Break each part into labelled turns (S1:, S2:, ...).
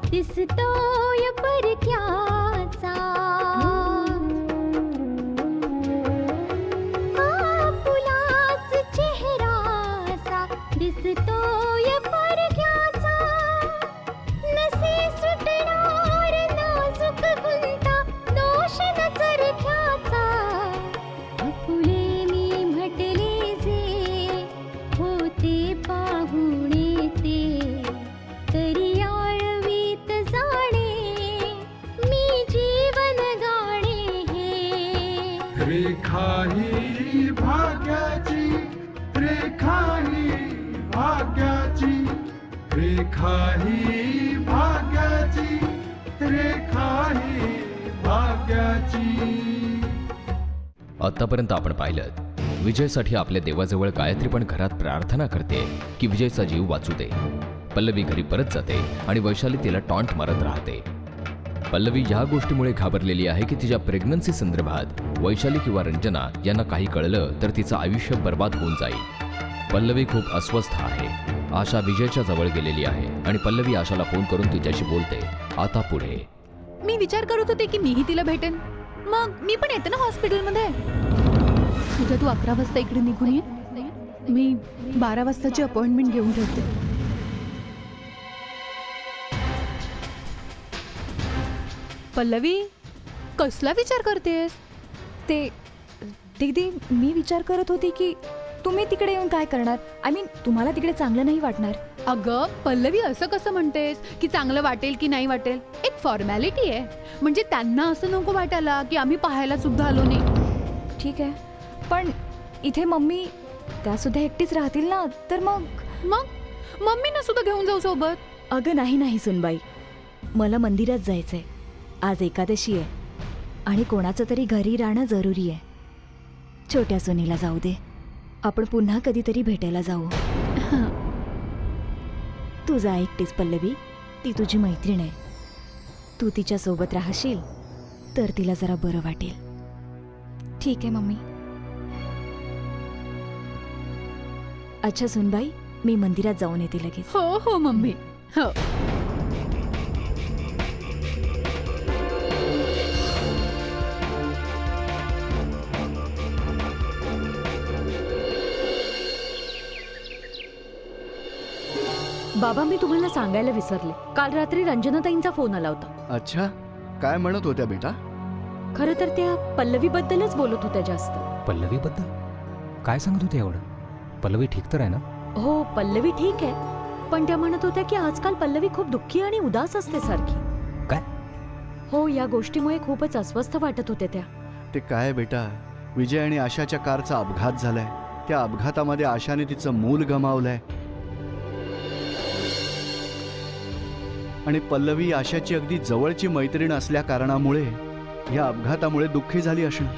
S1: दिसतोय परक्याचा, फुलाच चेहराचा दिसतोय परक्याचा, नसे सुटणार नाजूक गुंता दोष न चरख्याचा, फुले मी म्हटले जे होते पाहुणे ते, तरी
S2: रेखा ही भाग्याची, रेखा ही भाग्याची, रेखा ही भाग्याची, रेखा ही भाग्याची.
S3: आतापर्यंत आपण पाहिलं विजयसाठी आपल्या देवाजवळ गायत्री पण घरात प्रार्थना करते की विजयचा जीव वाचू दे. पल्लवी घरी परत जाते आणि वैशाली तिला टॉन्ट मारत राहते. पल्लवी या गोष्टीमुळे घाबरलेली आहे की तिच्या प्रेग्नन्सी संदर्भात वैशाली किंवा रंजना यांना काही कळलं तर तिचं आयुष्य बर्बाद होऊन जाईल. पल्लवी खूप अस्वस्थ आहे. आशा विजयच्या जवळ गेलेली आहे आणि पल्लवी आशाला फोन करून तिच्याशी बोलते. आता पुढे
S4: मी विचार करत होते की मीही तिला भेटेन, मग मी पण येते ना हॉस्पिटलमध्ये. उद्या तू 11 वाजता इकडे निघून ये, मी 12 वाजताची अपॉइंटमेंट घेऊन ठेवते. पल्लवी, कसला विचार करतेस?
S5: ते दीदी, मी विचार करत होते की तुम्ही तिकडे येऊन काय करणार. आय मीन, तुम्हाला तिकडे चांगलं नाही वाटणार.
S4: अगं पल्लवी, असं कसं म्हणतेस की चांगलं वाटेल की नाही वाटेल? एक फॉर्मॅलिटी आहे, म्हणजे त्यांना असं नको वाटायला की आम्ही पाहायला सुद्धा आलो नाही.
S5: ठीक आहे, पण इथे मम्मी त्या सुद्धा एकटीच राहतील ना, तर मग
S4: मम्मीना सुद्धा घेऊन जाऊ सोबत.
S5: अगं नाही सुनबाई, मला मंदिरात जायचंय. आज एकादशी आहे आणि कोणाचं तरी घरी राहणं जरुरी आहे. छोट्या सोनीला जाऊ दे, आपण पुन्हा कधीतरी भेटायला जाऊ. तू जा एकटीच पल्लवी, ती तुझी मैत्रीण आहे. तू तिच्या सोबत राहशील तर तिला जरा बरं वाटेल. ठीक आहे मम्मी. अच्छा सुनबाई, मी मंदिरात जाऊन येते लगेच.
S4: हो हो मम्मी, हो.
S5: बाबा, मी तुम्हाला सांगायला विसरले, काल रात्री रंजनाताईंचा फोन आला होता.
S6: अच्छा, काय म्हणत होत्या बेटा?
S5: खरं तर त्या पल्लवीबद्दलच बोलत होत्या जास्त.
S7: पल्लवीबद्दल काय सांगत होते एवढं? पल्लवी ठीक तर आहे ना?
S5: हो, पल्लवी ठीक आहे, पण त्या म्हणत होत्या की आजकाल पल्लवी खूप दुःखी आणि उदास असते सारखी.
S7: काय?
S5: हो, या गोष्टीमुळे खूपच अस्वस्थ वाटत होत्या त्या.
S6: ते काय बेटा, विजय आणि आशाच्या कारचा अपघात झालाय. त्या अपघातामध्ये आशाने तिचं मूल गमावलंय आणि पल्लवी आशाची अगदी जवळची मैत्रीण असल्या कारणामुळे या अपघातामुळे दुःखी झाली असणार.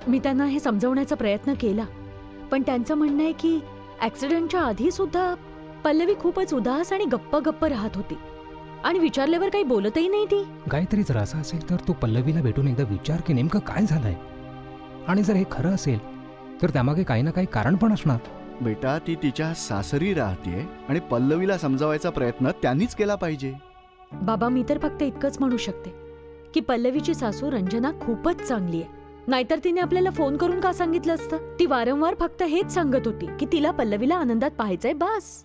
S5: मी त्यांना हे समजवण्याचा प्रयत्न केला, पण त्यांचं म्हणणं आहे की ऍक्सिडेंटच्या आधी सुद्धा पल्लवी खूपच उदास आणि गप्प राहत होती आणि विचारल्यावर काही बोलतही नाही ती.
S7: काहीतरी जर असं असेल तर तू पल्लवीला भेटून एकदा विचार की नेमकं काय झालंय, आणि जर हे खरं असेल तर त्यामागे काही ना काही कारण पण असणार.
S6: बेटा, ती तिच्या सासरी राहतेय आणि पल्लवीला समजावायचा प्रयत्न त्यांनीच केला पाहिजे.
S5: बाबा, मी तर फक्त इतकंच म्हणू शकते की पल्लवीची सासू रंजना खूपच चांगली आहे. नाहीतर तिने आपल्याला फोन करून का सांगितलं असतं? ती वारंवार फक्त हेच सांगत होती की तिला पल्लवीला आनंदात पाहायचंय, बस.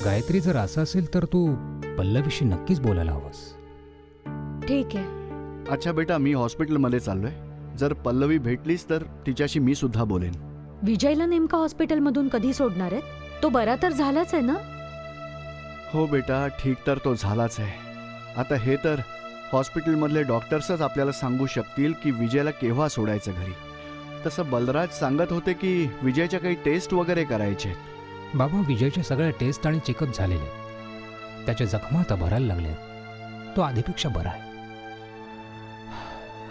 S7: गायत्री, जर असं असेल तर तू पल्लवीशी नक्कीच बोलायला हवंस.
S5: ठीक आहे.
S6: अच्छा बेटा, मी हॉस्पिटलमध्ये चाललोय. जर पल्लवी भेटलीस तर तिच्याशी मी सुद्धा बोलेन.
S5: विजयला नेमका हॉस्पिटलमधून कधी सोडणार आहेत? तो बरा तर झालाच आहे ना?
S6: हो बेटा, ठीक तर तो झालाच आहे. आता हे तर हॉस्पिटलमधले डॉक्टर्सच आपल्याला सांगू शकतील की विजयला केव्हा सोडायचं घरी. तसं बलराज सांगत होते की विजयच्या काही टेस्ट वगैरे करायचे आहेत.
S7: बाबा, विजयच्या सगळ्या टेस्ट आणि चेकअप झालेले आहेत. त्याच्या जखमा आता भरायला लागल्या आहेत. तो आधीपेक्षा बरा आहे.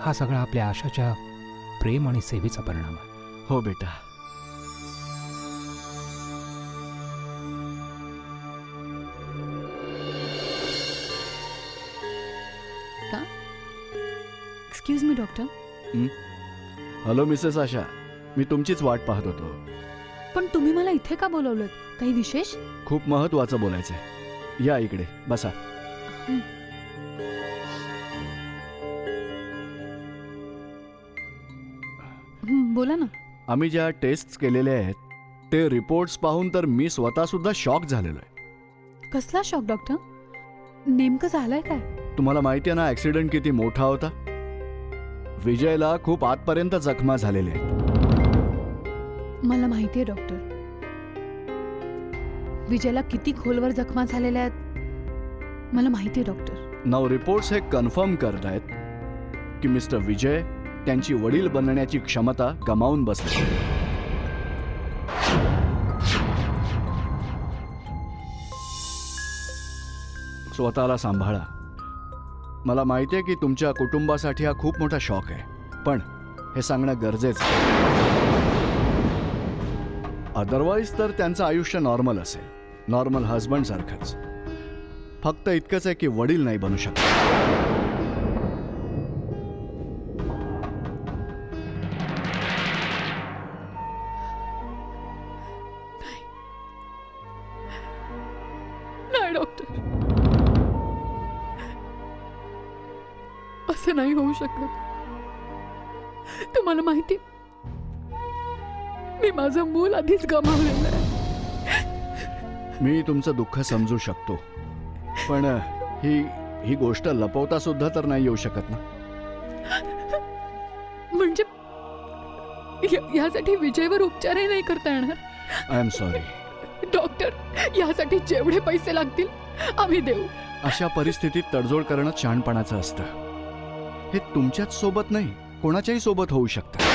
S7: हा सगळा आपल्या आशाच्या प्रेम आणि सेवेचा परिणाम आहे.
S6: हो बेटा.
S4: Excuse me doctor.
S6: Hello Mrs Asha, मी तुमचीच वाट पाहत होतो.
S4: पण तुम्ही मला इथे का बोलवलं? काही विशेष?
S6: खूप महत्वाचं बोलायचंय. या इकडे बसा.
S4: बोला ना.
S6: आम्ही ज्या टेस्ट केलेल्या आहेत ते रिपोर्ट्स पाहून तर मी स्वतः सुद्धा शॉक झालेलो आहे.
S4: कसला शॉक डॉक्टर? नेमकं झालंय काय?
S6: तुम्हाला माहिती आहे ना ऍक्सिडेंट किती मोठा होता. विजयला खूप आतपर्यंत जखमा झालेल्या आहेत.
S4: मला माहिती आहे डॉक्टर. विजयला किती खोलवर जखमा झालेल्या आहेत मला माहिती आहे डॉक्टर.
S6: नाव रिपोर्ट्स हे कन्फर्म करत आहेत की मिस्टर विजय त्यांची वडील बनण्याची क्षमता गमावून बसले. स्वतःला सांभाळा. मला माहिती आहे की तुमच्या कुटुंबासाठी हा खूप मोठा शॉक आहे, पण हे सांगणं गरजेचं आहे. अदरवाईज तर त्यांचं आयुष्य नॉर्मल असेल, नॉर्मल हजबंड सारखंच. फक्त इतकंच आहे की वडील नाही बनू शकत.
S4: नाही डॉक्टर, असं नाही होऊ शकत. तुम्हाला माहिती, मी माझं मूल आधीच गमावलेलं आहे.
S6: मी तुमचं दुःख समजू शकतो, पण ही गोष्ट लपवता सुद्धा तर नाही येऊ शकत ना.
S4: म्हणजे यासाठी विजयवर उपचारही नाही करता येणार?
S6: आय एम सॉरी
S4: डॉक्टर, यासाठी जेवढे पैसे लागतील आम्ही देऊ.
S6: अशा परिस्थितीत तडजोड करणं शहाणपणाचं असतं. हे तुमच्याच सोबत नाही, कोणाच्याही सोबत होऊ शकतं.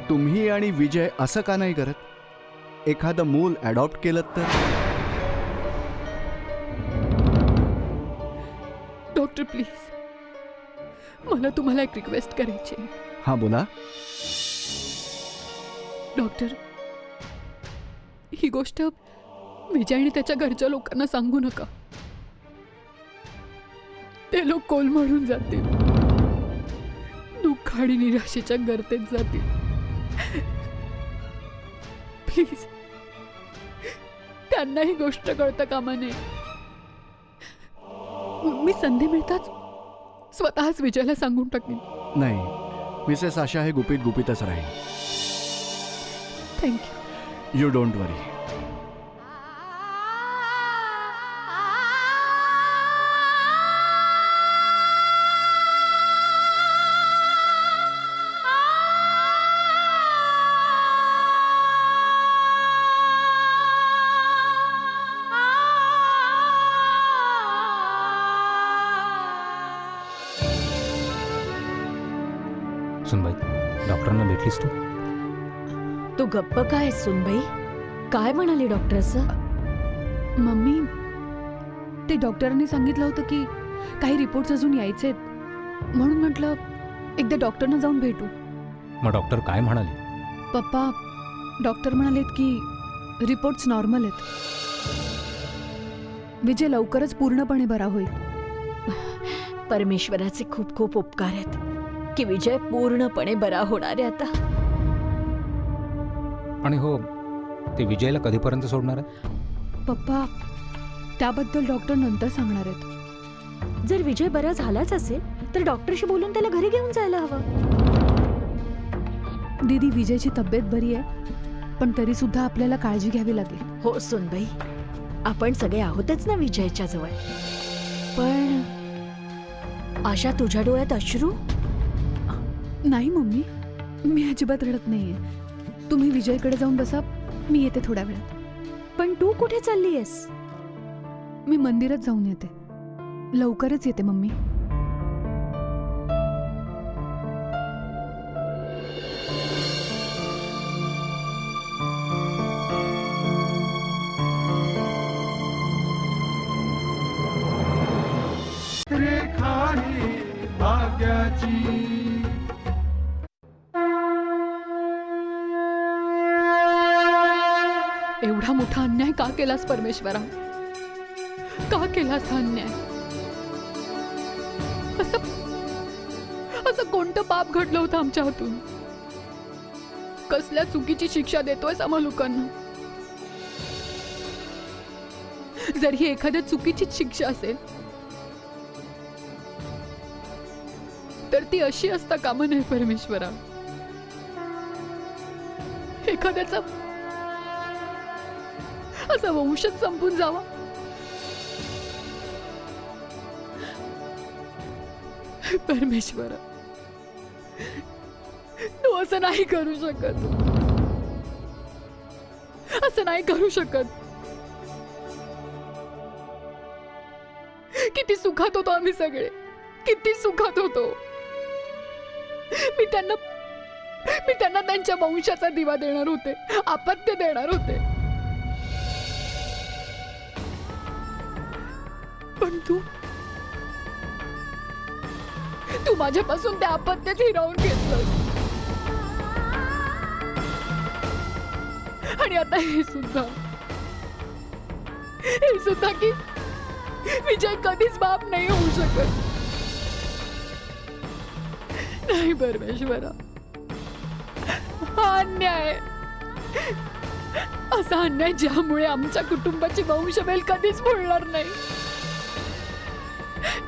S6: तुम्ही आणि विजय असं का नाही करत? एखादं मूल अडॉप्ट केलं तर?
S4: डॉक्टर प्लीज, मला तुम्हाला एक रिक्वेस्ट करायची आहे.
S6: हां बोला.
S4: डॉक्टर, ही गोष्ट विजय आणि त्याच्या घरच्या लोकांना सांगू नका. ते लोक कोलमडून जातील, दुःख आणि निराशेच्या गर्तेत जातील. प्लीज, त्यांना ही गोष्ट कळता कामा नये. मी संधी मिळताच स्वतःच विजयला सांगून टाकेन.
S6: नाही मिसेस आशा, हे गुपित गुपितच राहील.
S4: थँक्यू.
S6: यू डोंट वरी.
S7: सुनबाई, डॉक्टरांना भेटलीस तू?
S5: तू गप्प काय सुनबाई? काय म्हणाले डॉक्टर असं?
S4: मम्मी, ते डॉक्टरांनी सांगितलं होतं की काही रिपोर्ट्स अजून यायचेत, म्हणून म्हटलं एकदा डॉक्टरना जाऊन भेटू.
S7: मग डॉक्टर काय म्हणाले?
S4: पप्पा, डॉक्टर म्हणालेत की रिपोर्ट्स नॉर्मल आहेत. विजय लवकरच पूर्णपणे बरा होईल.
S5: परमेश्वराचे खूप खूप उपकार आहेत की विजय पूर्णपणे बरा होणार आहे आता.
S7: आणि हो, ते विजयला कधीपर्यंत सोडणार आहे?
S4: पप्पा, त्याबद्दल डॉक्टर नंतर सांगणार आहेत.
S5: जर विजय बरा झालाच असेल तर डॉक्टरशी बोलून त्याला घरी घेऊन जायला हवं.
S4: दीदी, विजयची तब्येत बरी आहे, पण तरी सुद्धा आपल्याला काळजी घ्यावी लागेल.
S5: हो सुनबाई, आपण सगळे आहोतच ना विजयच्या जवळ. पण आशा, तुझ्या डोळ्यात अश्रू?
S4: नाही मम्मी, मी अजिबात रडत नाहीये. तुम्ही विजयकडे जाऊन बसा, मी येते थोड्या वेळात.
S5: पण तू कुठे चालली आहेस?
S4: मी मंदिरात जाऊन येते. लवकरच येते मम्मी.
S2: रेखा ही भाग्याची.
S4: एवढा मोठा अन्याय का केलास परमेश्वरा? का केलास हा अन्याय? असं कोणतं पाप घडलं होतं आमच्या हातून? कसल्या चुकीची शिक्षा देतोय आम्हा लोकांना? जर ही एखाद्या चुकीचीच शिक्षा असेल तर ती अशी असता कामा नये परमेश्वरा. एखाद्याचा असा वंशच संपून जावा. परमेश्वरा, तू असं नाही करू शकत. असं नाही करू शकत. किती सुखात होतो आम्ही सगळे, किती सुखात होतो. मी त्यांना त्यांच्या वंशाचा दिवा देणार होते, अपत्य देणार होते. पण तू माझ्यापासून त्या अपत्यात हिरावून घेतलं. आणि आता हे सुद्धा की विजय कधीच बाप नाही होऊ शकत. नाही परमेश्वरा, हा अन्याय, असा अन्याय ज्यामुळे आमच्या कुटुंबाची वंशवेल कधीच बोलणार नाही.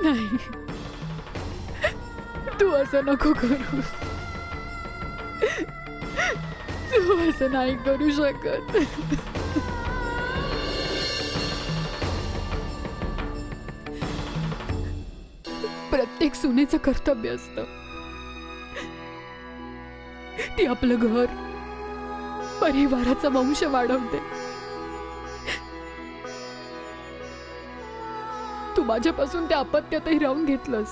S4: नाही, तू असं नको करूस. तू असं नाही करू शकत. प्रत्येक सुनेचं कर्तव्य असतं. ती आपलं घर, परिवाराचा वंश वाढवते. तू माझ्यापासून त्या अपत्यातही राहून घेतलंस.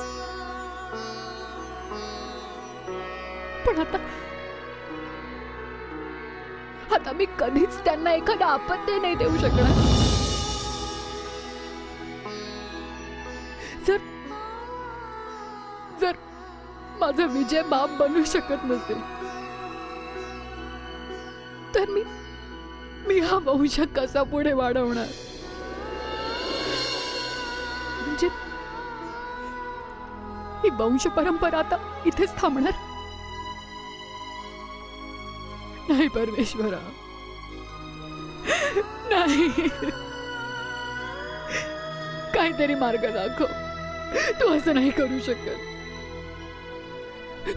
S4: पण आता मी कधीच त्यांना एखादा अपत्य नाही देऊ शकणार. जर माझा विजय बाप बनू शकत नसेल तर मी हा वंश कसा पुढे वाढवणार? म्हणजे ही वंश परंपरा आता इथेच थांबणार? नाही परमेश्वरा, नाही. काहीतरी मार्ग दाखव. तू असं नाही करू शकत.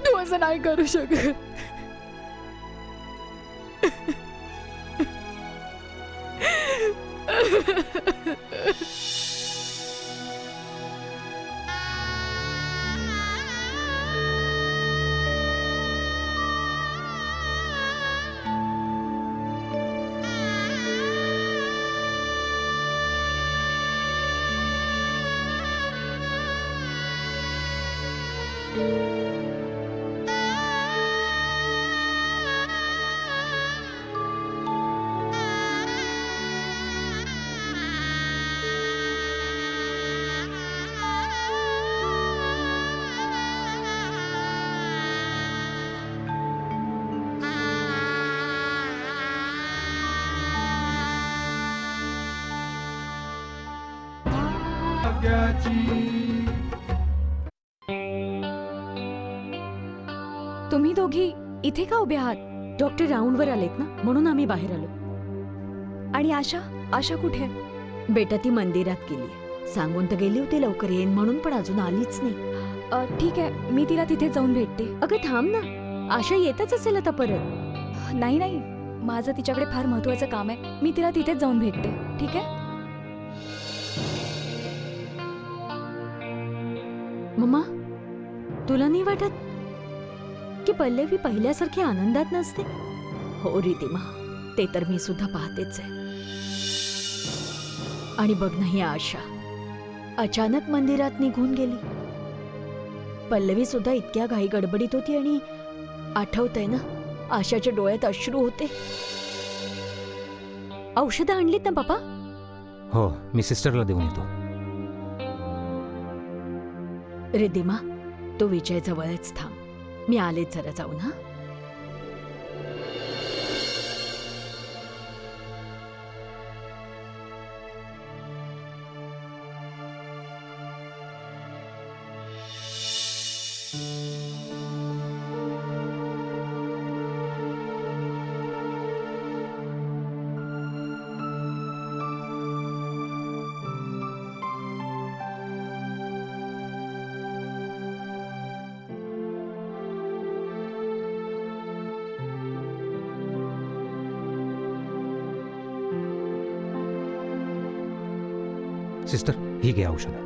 S4: तू असं नाही करू शकत.
S5: तुम्ही दोघी इथे का उभे आहात?
S8: डॉक्टर राऊंडवर आलेत ना, म्हणून आम्ही बाहेर आलो.
S5: आणि आशा कुठे?
S8: बेटा ती मंदिरात गेली. सांगून तर गेली होती लवकर येईन म्हणून, पण अजून आलीच नाही.
S5: ठीक आहे, मी तिला तिथे जाऊन भेटते.
S8: अगं थांब ना, आशा येतच असेल आता परत.
S5: नाही, माझं तिच्याकडे फार महत्वाचं काम आहे. मी तिला तिथेच जाऊन भेटते, ठीक आहे?
S8: मम्मा, तुला नाही वाटत की पल्लवी पहिल्यासारखी आनंदात नसते? हो रितिमा, ते तर मी सुद्धा पाहतेच आहे. आणि बघ ना ही आशा अचानक मंदिरात निघून गेली. पल्लवी सुद्धा इतक्या घाई गडबडीत होती आणि आठवतंय ना, आशाच्या डोळ्यात अश्रू होते. औषधं आणलीत ना पापा?
S7: हो, मी सिस्टरला देऊन येतो.
S8: रिद्धिमा, तो विजय जवळच थांब. मी आलेच जरा जाऊन. हा,
S7: सिस्टर, ही घे औषधं.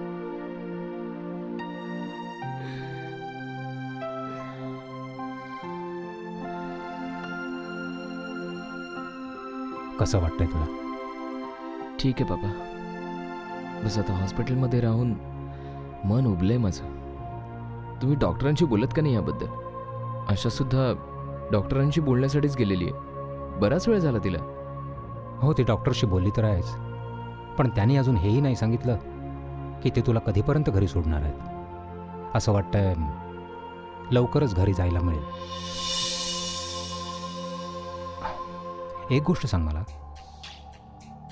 S7: कसं वाटतंय तुला?
S3: ठीक आहे बाबा. बस आता हॉस्पिटलमध्ये राहून मन उबलंय माझं. तुम्ही डॉक्टरांशी बोलत का नाही याबद्दल? आशा सुद्धा डॉक्टरांशी बोलण्यासाठीच गेलेली आहे. बराच वेळ झाला तिला.
S7: हो, ती डॉक्टरशी बोलली तर आहेच, पण त्यांनी अजून हेही नाही सांगितलं की ते तुला कधीपर्यंत घरी सोडणार आहेत. असं वाटतंय लवकरच घरी जायला मिळेल. एक गोष्ट सांग मला,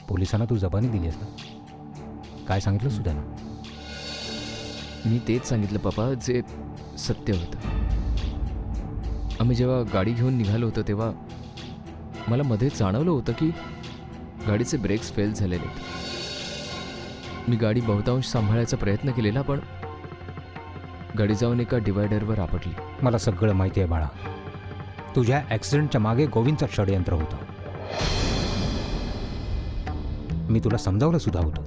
S7: पोलिसांना तू जबानी दिली ना? काय सांगितलं सुद्धा ना?
S3: मी तेच सांगितलं पप्पा, जे सत्य होतं. आम्ही जेव्हा गाडी घेऊन निघालो होतो तेव्हा मला मध्येच जाणवलं होतं की गाडीचे ब्रेक्स फेल झालेले. मी गाडी बहुतांश सांभाळायचा प्रयत्न केलेला, पण गाडी जाऊन एका डिवायडरवर आपटली.
S7: मला सगळं माहिती आहे बाळा. तुझ्या ॲक्सिडेंटच्या मागे गोविंदचं षडयंत्र होतं. मी तुला समजावलं सुद्धा होतं,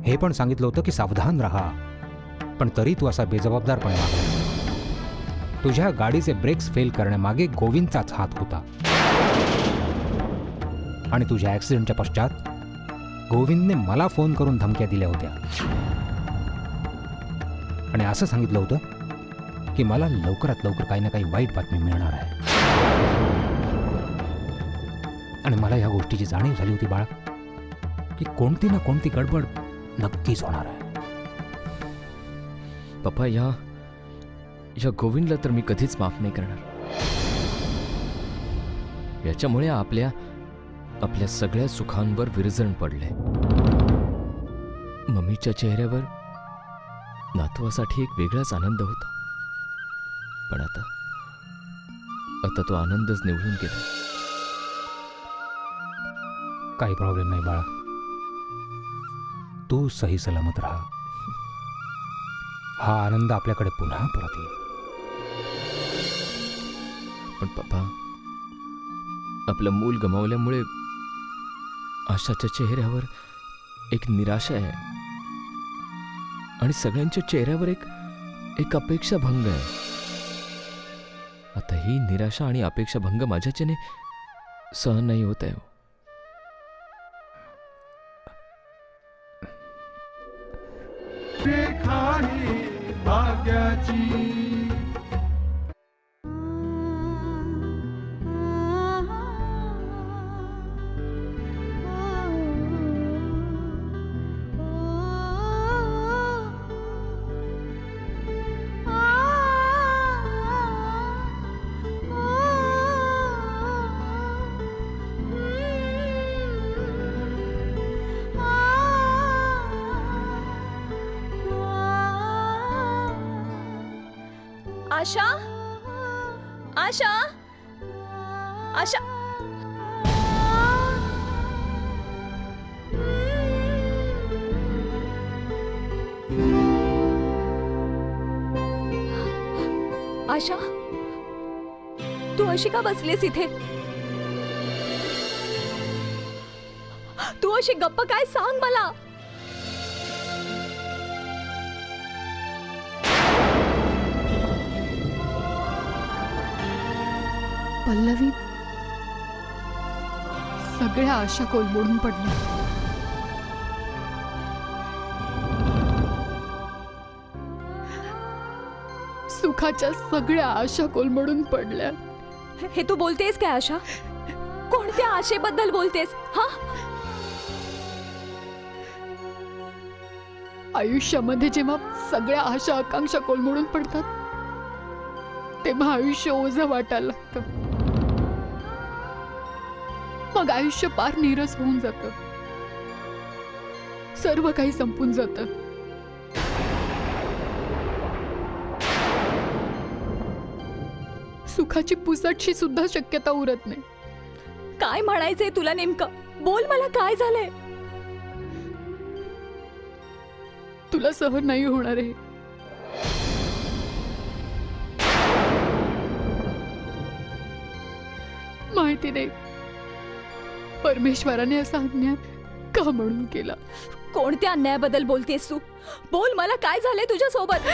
S7: हे पण सांगितलं होतं की सावधान राहा, पण तरी तू असा बेजबाबदारपणे वागला. तुझ्या गाडीचे ब्रेक्स फेल करण्यामागे गोविंदचाच हात होता. आणि तुझ्या ॲक्सिडेंटच्या पश्चात गोविंदने मला फोन करून धमक्या दिल्या होत्या आणि असं सांगितलं होतं की मला लवकरात लवकर काही ना काही वाईट बातमी मिळणार आहे. आणि मला या गोष्टीची जाणीव झाली होती बाळा की कोणती ना कोणती गडबड नक्कीच होणार आहे.
S3: पप्पा, या गोविंदला तर मी कधीच माफ नाही करणार. याच्यामुळे आपल्या सगळ्या सुखांवर विरजण पडले. मम्मीच्या चेहऱ्यावर नातवासाठी एक वेगळाच आनंद होता, पण आता तो आनंदच निवळून गेला.
S7: काही प्रॉब्लेम नाही बाळा, तू सही सलामत राहा. हा आनंद आपल्याकडे पुन्हा परत येईल.
S3: पण पप्पा, आपलं मूल गमावल्यामुळे आशाच्या चेहऱ्यावर एक निराशा आहे आणि सगळ्यांच्या चेहऱ्यावर एक अपेक्षाभंग आहे. आता ही निराशा आणि अपेक्षाभंग माझ्याच्याने सहन नाही होत आहे.
S2: रेखा ही भाग्याची.
S5: आशा, आशा, आशा. आशा, तू अशी का बसलीस इथे?
S8: अशी गप्प काय सांग मला.
S4: पल्लवी, सगळ्या आशा कोलमडून पडल्या. सुखाच्या सगळ्या आशा कोलमडून पडल्या.
S8: हे तू बोलतेस काय आशा? कोणत्या आशेबद्दल बोलतेस हा?
S4: आयुष्यामध्ये जेव्हा सगळ्या आशा आकांक्षा कोलमडून पडतात तेव्हा आयुष्य ओझं वाटायला लागतं. मग आयुष्य पार नीरस होऊन जातं. सर्व काही संपून जातं. सुखाची पुसटशी सुद्धा शक्यता उरत नाही.
S8: काय म्हणायचंय तुला नेमकं? बोल मला, काय झालंय?
S4: तुला सहन नाही होणार आहे. माहिती नाही परमेश्वराने असा अन्याय का म्हणून केला.
S8: कोणत्या अन्यायाबद्दल बोलतेस तू? बोल मला, काय झालंय तुझ्या सोबत?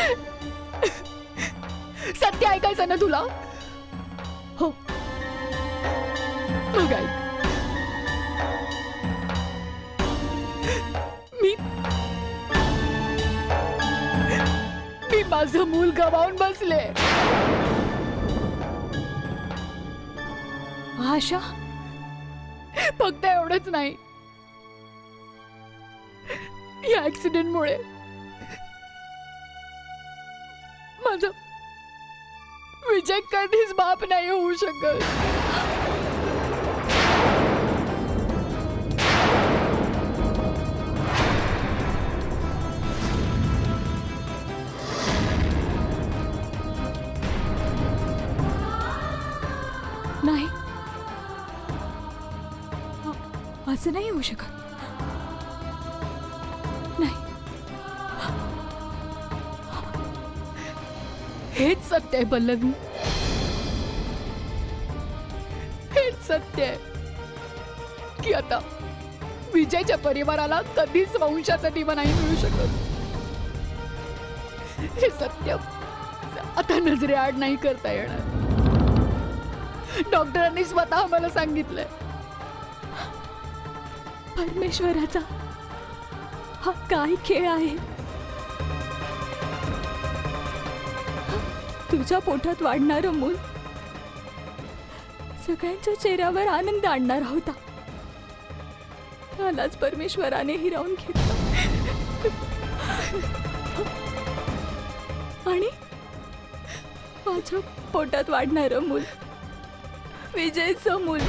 S4: सत्य ऐकायचं ना तुला?
S8: हो.
S4: मग ऐक. मी माझं मूल गमावून बसले.
S8: आशा,
S4: फक्त एवढंच नाही, या ऍक्सिडेंटमुळे माझा विजय कधीच बाप नाही होऊ शकत.
S8: नाही, असं नाही होऊ शकत. नाही,
S4: हेच सत्य आहे पल्लवी. हेच सत्य आहे की आता विजयच्या परिवाराला कधीच वंशाचा दिवा नाही मिळू शकत. हे सत्य आता नजरेआड नाही करता येणार. डॉक्टरांनी स्वतः मला सांगितलंय.
S8: परमेश्वराचा हा काय खेळ आहे? तुझ्या पोटात वाढणारं मूल सगळ्यांच्या चेहऱ्यावर आनंद आणणार होता. त्यालाच परमेश्वराने हिरावून घेतलं. आणि माझ्या पोटात वाढणारं मूल, विजयचं मूल,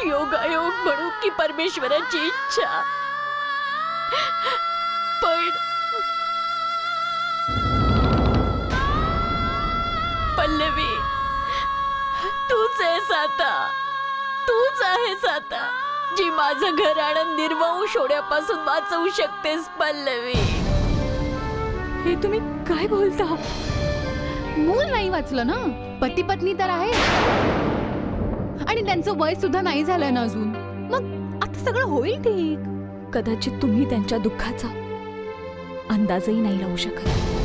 S8: योगायोग म्हणू की परमेश्वराची इच्छा, पण पल्लवी, तूच आहेस आता. तूच आहेस आता जी माझं घराणं निर्वंश होण्यापासून वाचवू शकतेस. पल्लवी, हे तुम्ही काय बोलता?
S4: मूल नाही वाचलं ना, पती पत्नी तर आहे आणि त्यांचं वय सुद्धा नाही झालं ना अजून. मग आता सगळं होईल ठीक.
S8: कदाचित तुम्ही त्यांच्या दुःखाचा अंदाजही नाही लावू शकत.